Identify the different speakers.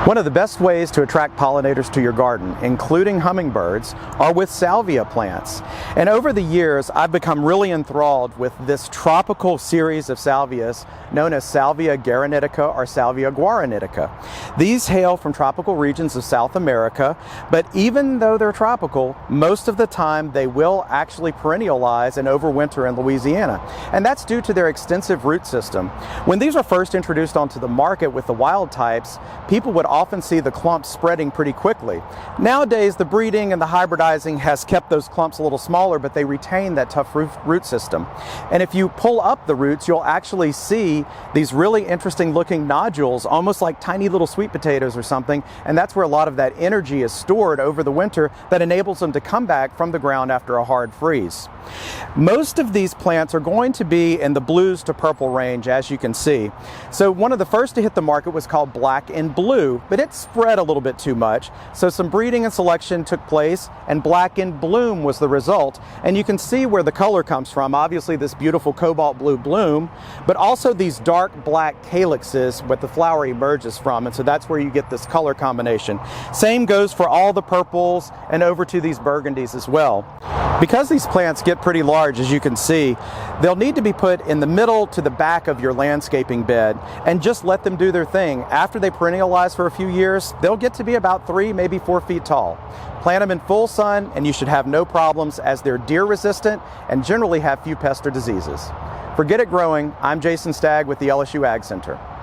Speaker 1: One of the best ways to attract pollinators to your garden, including hummingbirds, are with salvia plants. And over the years, I've become really enthralled with this tropical series of salvias known as Salvia garanitica or Salvia guaranitica. These hail from tropical regions of South America, but even though they're tropical, most of the time they will actually perennialize and overwinter in Louisiana. And that's due to their extensive root system. When these were first introduced onto the market with the wild types, people would often see the clumps spreading pretty quickly. Nowadays, the breeding and the hybridizing has kept those clumps a little smaller, but they retain that tough root system. And if you pull up the roots, you'll actually see these really interesting looking nodules, almost like tiny little sweet potatoes or something, and that's where a lot of that energy is stored over the winter that enables them to come back from the ground after a hard freeze. Most of these plants are going to be in the blues to purple range, as you can see. So one of the first to hit the market was called black and blue, but it spread a little bit too much. So some breeding and selection took place, and black and bloom was the result. And you can see where the color comes from. Obviously this beautiful cobalt blue bloom, but also these dark black calyxes what the flower emerges from. And so that's where you get this color combination. Same goes for all the purples and over to these burgundies as well. Because these plants get pretty large, as you can see, they'll need to be put in the middle to the back of your landscaping bed and just let them do their thing. After they perennialize for a few years, they'll get to be about 3, maybe 4 feet tall. Plant them in full sun and you should have no problems, as they're deer resistant and generally have few pests or diseases. For Get It Growing, I'm Jason Stagg with the LSU AgCenter.